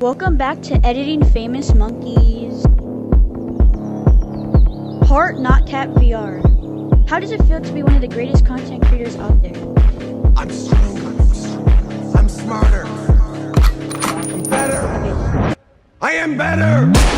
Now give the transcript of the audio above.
Welcome back to Editing Famous Monkeys. Heart Not Cat VR. How does it feel to be one of the greatest content creators out there? I'm stronger. I'm smarter. I'm better. I am better.